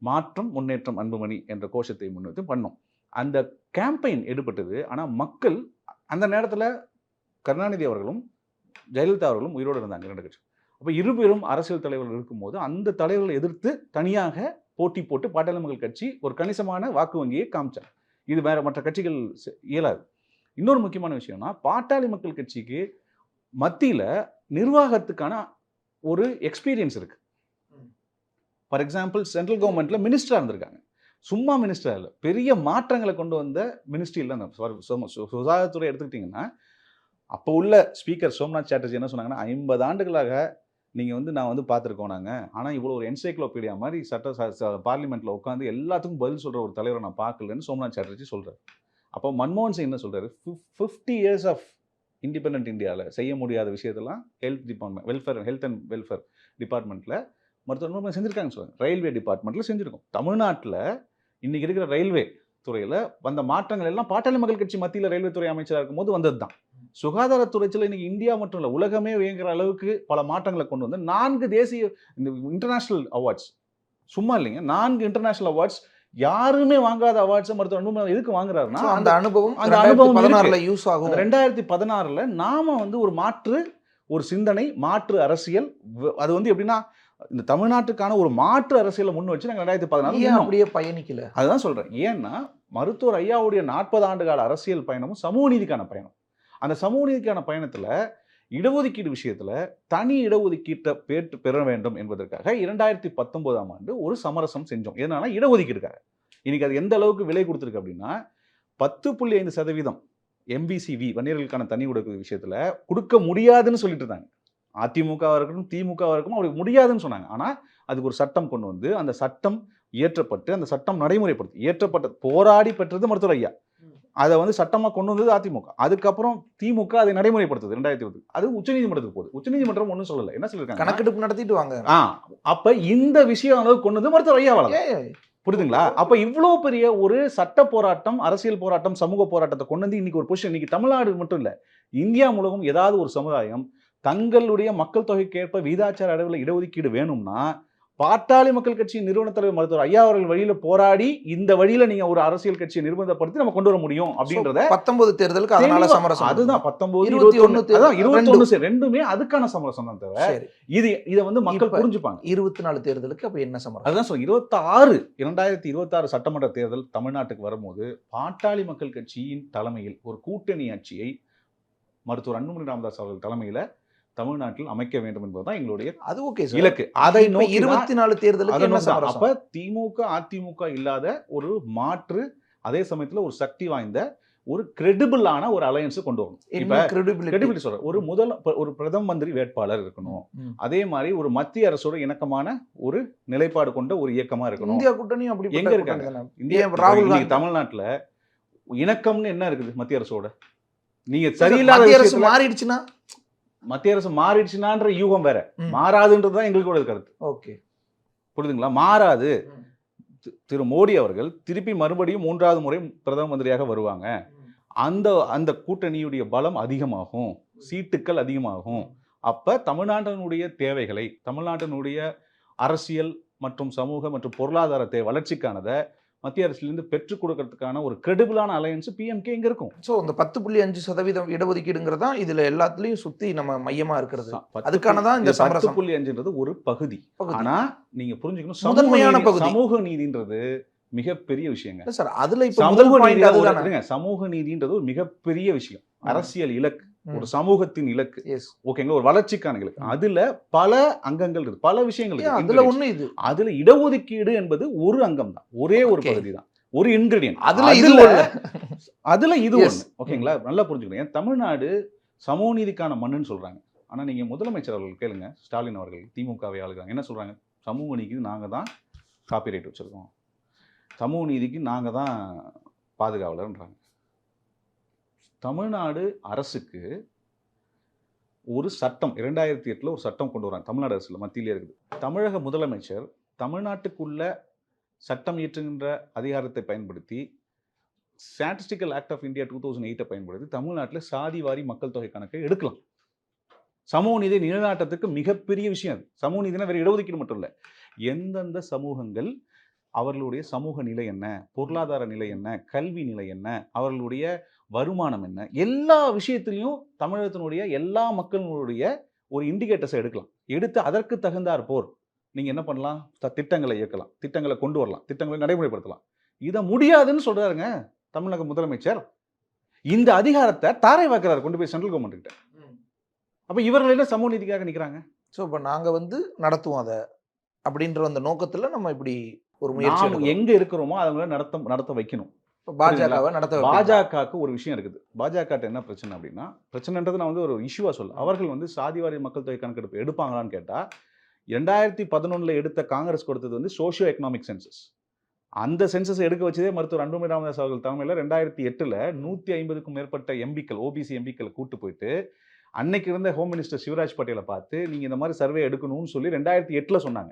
[SPEAKER 2] மாற்றம் முன்னேற்றம் அன்புமணி என்ற கோஷத்தை முன்வைத்து பண்ணோம். அந்த கேம்பெயின் எடுபட்டது. ஆனால் மக்கள் அந்த நேரத்தில் கருணாநிதி அவர்களும் ஜெயலலிதா அவர்களும் உயிரோடு இருந்தாங்க 2 கட்சி. அப்போ இருபெரும் அரசியல் தலைவர்கள் இருக்கும்போது அந்த தலைவர்களை எதிர்த்து தனியாக போட்டி போட்டு பாட்டாளி மக்கள் கட்சி ஒரு கணிசமான வாக்கு வங்கியை காமிச்சாங்க. இது வேற மற்ற கட்சிகள் இயலாது. இன்னொரு முக்கியமான விஷயம்னா, பாட்டாளி மக்கள் கட்சிக்கு மத்தியில் நிர்வாகத்துக்கான ஒரு எக்ஸ்பீரியன்ஸ் இருக்கு. ஃபார் எக்ஸாம்பிள் சென்ட்ரல் கவர்மெண்ட்ல மினிஸ்டராக இருந்திருக்காங்க. சும்மா மினிஸ்டராக இல்லை, பெரிய மாற்றங்களை கொண்டு வந்த மினிஸ்ட்ரியில் தான். சுகாதாரத்துறை எடுத்துக்கிட்டிங்கன்னா அப்போ உள்ள ஸ்பீக்கர் சோம்நாத் சாட்டர்ஜி என்ன சொன்னாங்கன்னா, 50 ஆண்டுகளாக நீங்கள் வந்து நான் வந்து பார்த்துருக்கோம் நாங்கள், ஆனால் இவ்வளோ ஒரு என்சைக்ளோபீடியா மாதிரி பார்லிமெண்ட்டில் உட்காந்து எல்லாத்துக்கும் பதில் சொல்கிற ஒரு தலைவரை நான் பார்க்கலன்னு சோம்நாத் சாட்டர்ஜி சொல்கிறார். அப்போ மன்மோகன் சிங் என்ன சொல்கிறாரு, 50 இயர்ஸ் ஆஃப் இண்டிபெண்டன்ட் இந்தியாவில் செய்ய முடியாத விஷயத்தெல்லாம் ஹெல்த் அண்ட் வெல்ஃபேர் டிபார்ட்மெண்ட்டில் மருத்துவ செஞ்சுருக்காங்கன்னு சொல்லுவாங்க. ரயில்வே டிபார்ட்மெண்ட்டில் செஞ்சுருக்கோம். தமிழ்நாட்டில் இன்றைக்கி இருக்கிற ரயில்வே துறையில் வந்த மாற்றங்கள் எல்லாம் பாட்டாளி மக்கள் கட்சி மத்தியில் ரயில்வே துறை அமைச்சராக இருக்கும்போது வந்தது தான். சுகாதாரத்துறையில் இன்றைக்கி இந்தியா மட்டும் இல்லை, உலகமே இயங்குகிற அளவுக்கு பல மாற்றங்களை கொண்டு வந்து 4 தேசிய இன்டர்நேஷ்னல் அவார்ட்ஸ், சும்மா இல்லைங்க, 4 இன்டர்நேஷ்னல் அவார்ட்ஸ், யாருமே வாங்காத அவார்ட்ஸ் மருத்துவர் அன்புமணி எதுக்கு வாங்குறாருன்னா
[SPEAKER 3] அந்த அனுபவம்
[SPEAKER 2] 2016ல
[SPEAKER 3] யூஸ் ஆகும்.
[SPEAKER 2] 2016ல நாம வந்து ஒரு சிந்தனை, மாற்று அரசியல், அது வந்து எப்படின்னா இந்த தமிழ்நாட்டுக்கான ஒரு மாற்று அரசியலை முன் வச்சு நாங்கள் 2016
[SPEAKER 3] அப்படியே பயணிக்கல.
[SPEAKER 2] அதுதான் சொல்றேன். ஏன்னா மருத்துவர் ஐயாவுடைய 40 ஆண்டு கால அரசியல் பயணமும் சமூக நீதிக்கான பயணம். அந்த சமூக நீதிக்கான பயணத்துல இடஒதுக்கீடு விஷயத்துல தனி இடஒதுக்கீட்டை பெற வேண்டும் என்பதற்காக 2019ஆம் ஆண்டு ஒரு சமரசம் செஞ்சோம். எதனால, இடஒதுக்கீடுக்காக. இன்னைக்கு அது எந்த அளவுக்கு விலை கொடுத்துருக்கு அப்படின்னா 10.5% MVCV வன்னியர்களுக்கான தனி ஒதுக்கீடு விஷயத்துல கொடுக்க முடியாதுன்னு சொல்லிட்டு இருந்தாங்க. அதிமுகவா இருக்கட்டும், திமுகவா இருக்கட்டும் அவருக்கு முடியாதுன்னு சொன்னாங்க. ஆனா அதுக்கு ஒரு சட்டம் கொண்டு வந்து அந்த சட்டம் இயற்றப்பட்டு அந்த சட்டம் நடைமுறைப்படுத்தி இயற்றப்பட்ட போராடி பெற்றது மருத்துவர் ஐயா. அதை வந்து சட்டமா கொண்டு வந்தது அதிமுக. அதுக்கப்புறம் திமுக அதை நடைமுறைப்படுத்துது 2020. அது உச்சநீதிமன்றத்துக்கு போகுது. உச்சநீதிமன்றம் ஒன்றும் சொல்லல. என்ன சொல்லிருக்காங்க?
[SPEAKER 3] கணக்கெடுப்பு நடத்திட்டு வாங்க.
[SPEAKER 2] அப்ப இந்த விஷயம் அளவுக்கு கொண்டு வந்து மருத்துவர் ஐயாவால தான்.
[SPEAKER 3] ஏய்,
[SPEAKER 2] புரியுதுங்களா? அப்ப இவ்வளவு பெரிய ஒரு சட்ட போராட்டம், அரசியல் போராட்டம், சமூக போராட்டத்தை கொண்டு வந்து இன்னைக்கு ஒரு பொசிஷன். இன்னைக்கு தமிழ்நாடு மட்டும் இல்ல, இந்தியா முழுவதும் ஏதாவது ஒரு சமுதாயம் தங்களுடைய மக்கள் தொகைக்கு ஏற்ப விகிதாச்சார அளவில் இடஒதுக்கீடு வேணும்னா பாட்டாளி மக்கள் கட்சியின் நிறுவன தலைவர் மருத்துவர் ஐயா அவர்கள் வழியில போராடி இந்த வழியில நீங்க ஒரு அரசியல் கட்சியை நிர்பந்தப்படுத்தி நம்ம கொண்டு வர முடியும் அப்படின்றத
[SPEAKER 3] 19 தேர்தலுக்கு அதனால சமரசம்.
[SPEAKER 2] அதுதான் 19
[SPEAKER 3] 21
[SPEAKER 2] அதான் 21 ரெண்டுமே அதுக்கான சமரசம் தான் தவிர
[SPEAKER 3] சரி.
[SPEAKER 2] இத வந்து மக்கள்
[SPEAKER 3] இப்ப
[SPEAKER 2] புரிஞ்சுப்பாங்க.
[SPEAKER 3] 24 தேர்தலுக்கு அப்ப என்ன சமரசம்?
[SPEAKER 2] அதுதான் சொல்றேன். 2026 சட்டமன்ற தேர்தல் தமிழ்நாட்டுக்கு வரும்போது பாட்டாளி மக்கள் கட்சியின் தலைமையில் ஒரு கூட்டணி ஆட்சியை மருத்துவர் அன்புமணி ராமதாஸ் அவர்கள் தலைமையில தமிழ்நாட்டில் அமைக்க வேண்டும் என்பதுதான் எங்களுடைய
[SPEAKER 3] அது ஓகே சார்.
[SPEAKER 2] இலக்கு. அதை நோக்கி
[SPEAKER 3] 24 தேர்தலுக்கு என்ன
[SPEAKER 2] அப்ப
[SPEAKER 3] சமரசம்?
[SPEAKER 2] திமுக அதிமுக இல்லாத ஒரு மாற்று, அதே சமயத்துல ஒரு சக்தி வாய்ந்த ஒரு கிரெடிபிளான ஒரு அலையன்ஸ் கொண்டு வரணும். இப்ப கிரெடிபிலிட்டி சொல்றேன். ஒரு பிரதம மந்திரி வேட்பாளர் இருக்கணும். அதே மாதிரி ஒரு மத்திய அரசோட இணக்கமான ஒரு நிலைப்பாடு கொண்ட ஒரு இயக்கமா இருக்கணும்.
[SPEAKER 3] இந்தியா கூட்டணியும் அப்படி
[SPEAKER 2] எங்க இருக்காங்க? இந்தியா
[SPEAKER 3] ராகுல்
[SPEAKER 2] காந்தி தமிழ்நாட்டுல இணக்கம்னு என்ன இருக்குது மத்திய அரசோட? நீங்க சரியில்லாத
[SPEAKER 3] மத்திய அரசு மாறிடுச்சுன்னா
[SPEAKER 2] மத்திய அரசு மாறிடுச்சுனான்ற யூகம் வேற, மாறாதுன்றதுதான் எங்களுக்கோட கருத்து.
[SPEAKER 3] ஓகே,
[SPEAKER 2] புரியுதுங்களா? மாறாது. திரு மோடி அவர்கள் திருப்பி மறுபடியும் 3வது முறை பிரதம மந்திரியாக வருவாங்க. அந்த கூட்டணியுடைய பலம் அதிகமாகும், சீட்டுக்கள் அதிகமாகும். அப்ப தமிழ்நாட்டினுடைய தேவைகளை, தமிழ்நாட்டினுடைய அரசியல் மற்றும் சமூக மற்றும் பொருளாதார வளர்ச்சிக்கானதை மத்திய அரசிலிருந்து பெற்றுக் கொடுக்கறதுக்கான ஒரு கிரெடிபிளான அலையன்ஸ் PMK இங்க இருக்கும்.
[SPEAKER 3] சோ அந்த 10.5% இடஒதுக்கீடுங்கிறதா இதுல எல்லாத்துலயும் சுத்தி நம்ம மையமா இருக்கிறது. அதுக்கானதான் இந்த சமரசம்.
[SPEAKER 2] 10.5ன்றது ஒரு பகுதி. ஆனா நீங்க புரிஞ்சுக்கணும்,
[SPEAKER 3] முதன்மையான பகுதி
[SPEAKER 2] சமூக நீதின்றது மிகப்பெரிய விஷயங்க
[SPEAKER 3] சார். அதுல இப்ப முதல் பாயிண்ட் அதுதானே.
[SPEAKER 2] சமூக நீதின்றது ஒரு மிகப்பெரிய விஷயம். அரசியல் இலக்கு, ஒரு சமூகத்தின் இலக்கு, ஓகேங்களா, ஒரு வளர்ச்சிக்கான இலக்கு. அதுல பல அங்கங்கள் இருக்கு, பல விஷயங்கள் இருக்கு.
[SPEAKER 3] அதுல ஒண்ணு இது.
[SPEAKER 2] அதுல இடஒதுக்கீடு என்பது ஒரு அங்கம் தான், ஒரே ஒரு பகுதி தான், ஒரு இன்கிரிடியன்ட். அதுல இது ஒண்ணு. ஓகேங்களா, நல்லா புரிஞ்சுக்கணும். தமிழ்நாடு சமூக நீதிக்கான மண்ணுன்னு சொல்றாங்க. ஆனா நீங்க முதலமைச்சர் அவர்கள் கேளுங்க, ஸ்டாலின் அவர்கள் திமுகவை ஆளுகிறாங்க, என்ன சொல்றாங்க? சமூக நீதிக்கு நாங்க தான் காப்பிரைட் வச்சிருக்கோம், சமூக நீதிக்கு நாங்க தான் பாதுகாவலர்ன்றாங்க. தமிழ்நாடு அரசுக்கு ஒரு சட்டம் 2008 ஒரு சட்டம் கொண்டு வராங்க. தமிழ்நாடு அரசுல மத்தியிலே இருக்குது. தமிழக முதலமைச்சர் தமிழ்நாட்டுக்குள்ள சட்டம் இயற்றுகின்ற அதிகாரத்தை பயன்படுத்தி ஸ்டாட்டிஸ்டிக்கல் ஆக்ட் ஆஃப் இந்தியா 2008 பயன்படுத்தி தமிழ்நாட்டில் சாதிவாரி மக்கள் தொகை கணக்கை எடுக்கலாம். சமூக நீதி நிலைநாட்டத்துக்கு மிகப்பெரிய விஷயம் அது. சமூக நீதினா வேற இடஒதுக்கீடு மட்டும் இல்லை, எந்தெந்த சமூகங்கள் அவர்களுடைய சமூக நிலை என்ன, பொருளாதார நிலை என்ன, கல்வி நிலை என்ன, அவர்களுடைய வருமானம் என்ன, எல்லா விஷயத்திலையும் தமிழகத்தினுடைய எல்லா மக்களுடைய ஒரு இண்டிகேட்டர்ஸை எடுக்கலாம். எடுத்து அதற்கு தகுந்தாற் போர் நீங்க என்ன பண்ணலாம்? திட்டங்களை இயக்கலாம், திட்டங்களை கொண்டு வரலாம், திட்டங்களை நடைமுறைப்படுத்தலாம். இதை முடியாதுன்னு சொல்றாருங்க தமிழக முதலமைச்சர். இந்த அதிகாரத்தை தாரை வாக்குறாரு கொண்டு போய் சென்ட்ரல் கவர்மெண்ட் கிட்ட. அப்ப இவர்கள் என்ன சமூக நீதிக்காக நிக்கிறாங்க?
[SPEAKER 3] ஸோ இப்போ நாங்க நடத்துவோம் அதை அப்படின்ற அந்த நோக்கத்துல நம்ம இப்படி ஒரு முயற்சி
[SPEAKER 2] எங்க இருக்கிறோமோ அதை நடத்த வைக்கணும்.
[SPEAKER 3] பாஜகவை நடத்த
[SPEAKER 2] பாஜகவுக்கு ஒரு விஷயம் இருக்குது. பாஜக என்ன பிரச்சனை அப்படின்னா, பிரச்சனைன்றது நான் ஒரு இஷ்யூவா சொல்ல, அவர்கள் சாதிவாரி மக்கள் தொகை கணக்கெடுப்பு எடுப்பாங்களான்னு கேட்டா 2011 எடுத்த காங்கிரஸ் கொடுத்தது சோஷியோ எக்கனாமிக் சென்சஸ். அந்த சென்சஸ் எடுக்க வச்சதே மருத்துவர் அன்புமணி ராமதாஸ் அவர்கள் தலைமையில் 2008 150க்கும் மேற்பட்ட எம்பிக்கள், ஓபிசி எம்பிக்களை கூட்டு போயிட்டு அன்னைக்கு இருந்த ஹோம் மினிஸ்டர் சிவராஜ் பட்டேலை பார்த்து நீங்க இந்த மாதிரி சர்வே எடுக்கணும்னு சொல்லி 2008 சொன்னாங்க.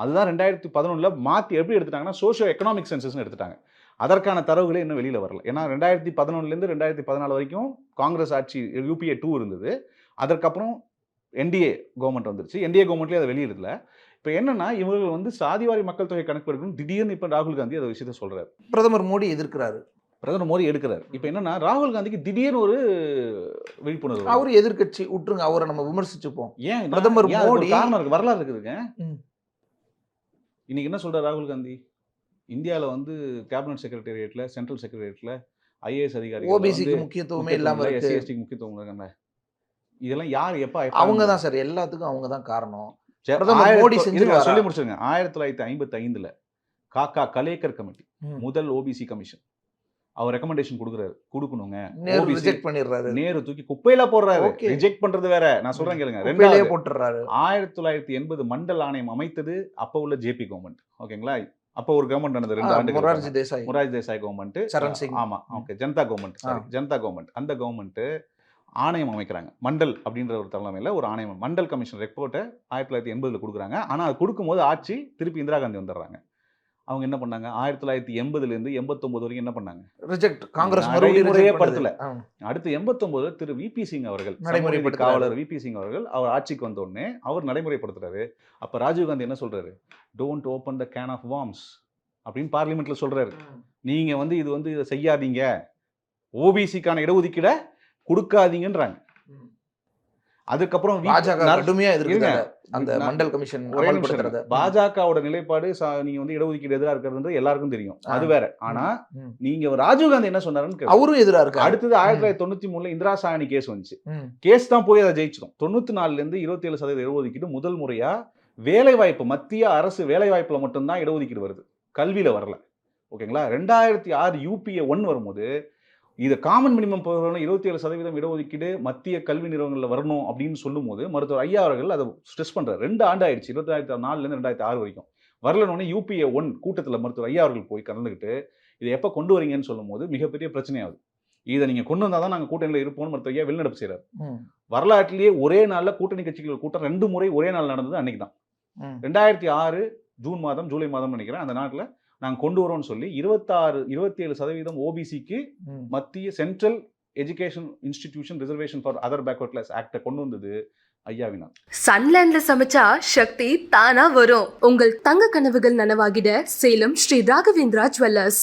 [SPEAKER 2] அதுதான் 2011 மாத்தி எப்படி எடுத்துட்டாங்கன்னா சோஷியோ எக்கனாமிக் சென்சஸ் எடுத்துட்டாங்க. அதற்கான தரவுகளே இன்னும் வெளியில வரல. ஏன்னா 2011 2014 வரைக்கும் காங்கிரஸ் ஆட்சி UPA 2 இருந்தது. அதற்கப்புறம் NDA கவர்மெண்ட் வந்துருச்சு. NDA கவர்மெண்ட்லேயே அதை வெளியிடல. இப்போ என்னன்னா இவர்கள் சாதிவாரி மக்கள் தொகை கணக்கு எடுக்கணும் திடீர்னு இப்போ ராகுல் காந்தி அதை விஷயத்த சொல்றாரு.
[SPEAKER 3] பிரதமர் மோடி எதிர்க்கிறாரு,
[SPEAKER 2] பிரதமர் மோடி எடுக்கிறார். இப்போ என்னன்னா ராகுல் காந்திக்கு திடீர்னு ஒரு விழிப்புணர்வு.
[SPEAKER 3] அவர் எதிர்கட்சி விட்டுருங்க, அவரை நம்ம விமர்சிச்சுப்போம்.
[SPEAKER 2] ஏன்
[SPEAKER 3] பிரதமர் மோடி
[SPEAKER 2] காரணம் இருக்கு, வரலாறு இருக்குதுங்க. இன்னைக்கு என்ன சொல்றாரு ராகுல் காந்தி? இந்தியாவில் கேபினட் செக்ரட்டேரியட்ல, சென்ட்ரல் செக்ரட்டேரியட்ல IAS அதிகாரிகள்
[SPEAKER 3] ஓபிசிக்கு முக்கியத்துவமே இல்லாம இருக்கு,
[SPEAKER 2] SC ST முக்கியத்துவம் இருக்காங்க. இதெல்லாம் யார் எப்ப?
[SPEAKER 3] அவங்க தான் சார், எல்லாத்துக்கும் அவங்க தான் காரணம்.
[SPEAKER 2] மோடி சொல்லி முடிச்சிருங்க. 1955 காக்கா கலேக்கர் கமிட்டி முதல் OBC கமிஷன் அவர் ரெக்கமெண்டேஷன் கொடுக்கணுங்க.
[SPEAKER 3] நேரு
[SPEAKER 2] OBC
[SPEAKER 3] ரிஜெக்ட் பண்ணிடுறாரு.
[SPEAKER 2] நேரு தூக்கி குப்பையில போடுறாரு.
[SPEAKER 3] Okay.
[SPEAKER 2] ரிஜெக்ட் பண்றது வேற. நான் சொல்றேன் கேளுங்க.
[SPEAKER 3] குப்பையிலேயே
[SPEAKER 2] ரெண்டாவது
[SPEAKER 3] போட்டுறாரு.
[SPEAKER 2] 1980 மண்டல் ஆணையம் அமைத்தது அப்ப உள்ள ஜேபி கவர்மெண்ட். ஓகேங்களா? அப்ப ஒரு கவர்மெண்ட் நடந்தது 2 ஆண்டுகள்.
[SPEAKER 3] மொரார்ஜி தேசாய்,
[SPEAKER 2] மொரார்ஜி தேசாய் கவர்மெண்ட்,
[SPEAKER 3] சரண் சிங்.
[SPEAKER 2] ஆமா, okay, Janata government, Janata government. அந்த கவர்மெண்ட் ஆணையம் அமைக்கிறாங்க. மண்டல் அப்படின்ற ஒரு தலைமையில ஒரு ஆணையம், மண்டல் கமிஷன் ரிப்போர்ட்டை 1980 கொடுக்குறாங்க. ஆனா அது கொடுக்கும்போது ஆட்சி திருப்பி இந்திரா காந்தி வந்துடுறாங்க. அவங்க என்ன பண்ணாங்க? 1980 இருந்து 89 வரைக்கும் என்ன பண்ணாங்க?
[SPEAKER 3] ரிஜெக்ட். காங்கிரஸ்
[SPEAKER 2] நடைமுறையே
[SPEAKER 3] மறுபடியும்
[SPEAKER 2] படுத்தல. அடுத்து 89 திரு விபி சிங் அவர்கள்,
[SPEAKER 3] நடைமுறைப்படுத்துறாரு.
[SPEAKER 2] காவலர் விபி சிங் அவர்கள் அவர் ஆட்சிக்கு வந்த உடனே அவர் நடைமுறைப்படுத்துறாரு. அப்ப ராஜீவ் காந்தி என்ன சொல்றாரு? Don't open the can of worms அப்படின்னு பார்லிமெண்ட்ல சொல்றாரு. நீங்க வந்து இது வந்து இதை செய்யாதீங்க, ஓபிசிக்கான இடஒதுக்கீட கொடுக்காதீங்கன்றாங்க. அதுக்கப்புறம்
[SPEAKER 3] பாஜக கடுமையா எதிர்க்கிறாங்க
[SPEAKER 2] இருங்க.
[SPEAKER 3] அந்த மண்டல் கமிஷன்
[SPEAKER 2] ஒரே நிமிஷம்
[SPEAKER 3] அமல்படுத்துறத.
[SPEAKER 2] இருங்க. பாஜகவோட நிலைப்பாடு நீங்க வந்து இடஒதுக்கீடு எதிராக இருக்கிறது எல்லாருக்கும் தெரியும். அது வேற. ஆனா நீங்க ராஜீவ் காந்தி என்ன சொன்னாருன்னு கேளுங்க.
[SPEAKER 3] அவரும் எதிரா இருக்காரு.
[SPEAKER 2] அடுத்தது 1993 இந்திரா சாஹனி கேஸ் வந்துச்சு.
[SPEAKER 3] ம்.
[SPEAKER 2] கேஸ் தான் போய் அதை ஜெயிச்சிடும். 94 இருந்து 27% இடஒதுக்கீடு முதல் முறையா வேலை வாய்ப்பு, மத்திய அரசு வேலை வாய்ப்புல மட்டும்தான் இடஒதுக்கீடு வருது, கல்வியில வரல. ஓகேங்களா? 2006 UPA 1 வரும்போது இது காமன் மினிமம் 27% இடஒதுக்கீடு மத்திய கல்வி நிறுவனங்களில் வரணும் அப்படின்னு சொல்லும் போது மருத்துவர் ஐயா அவர்கள் அதை ஸ்ட்ரெஸ் பண்றாரு. 2 ஆண்டு ஆயிடுச்சு, 2004 இருந்து 2006 வரைக்கும் வரலன்னு. UPA 1 கூட்டத்தில் மருத்துவர் ஐயா அவர்கள் போய் கலந்துக்கிட்டு இதை எப்போ கொண்டு வரீங்கன்னு சொல்லும் போது மிகப்பெரிய பிரச்சனையாகுது. இதை நீங்க கொண்டு வந்தால் தான் நாங்கள் கூட்டணியில் இருப்போம்னு மருத்துவர் ஐயா வெளிநடப்பு செய்யறாரு. வரலாற்றிலேயே ஒரே நாளில் கூட்டணி கட்சிகள் கூட்டம் 2 முறை ஒரே நாள் நடந்தது அன்னைக்கு தான். 2006 ஜூன் மாதம், ஜூலை மாதம் நினைக்கிறேன். அந்த நாட்டில் நாங்கள் கொண்டு வரோம்னு சொல்லி 27% ஓபிசிக்கு மத்திய central education institution reservation for other backward class ஆக்டை கொண்டு வந்தது ஐயாவினால்.
[SPEAKER 1] சன்லேண்ட்ல சமைச்சா சக்தி தானா வரும். உங்கள் தங்க கனவுகள் நனவாகிட சேலம் ஸ்ரீ ராகவேந்திரா ஜுவல்லர்ஸ்.